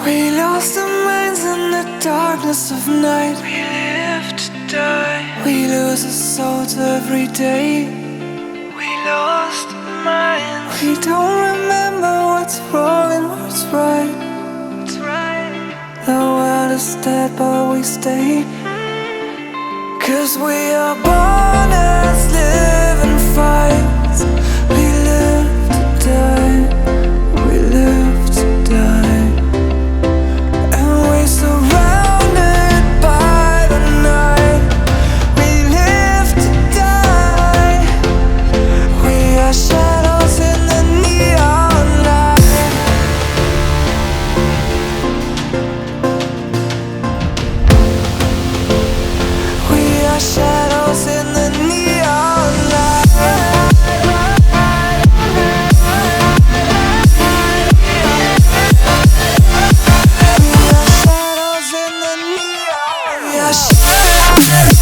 We lost our minds in the darkness of night. We live to die. We lose our souls every day. We lost our minds. We don't remember what's wrong and what's right. That's right. The world is dead but we stay. 'Cause we are born as living fights. We live to die. We live to die. And we're surrounded by the night. We live to die. We are shadows in the neon light. We are shadows in the neon light. We are shadows in the neon light. We are shadows.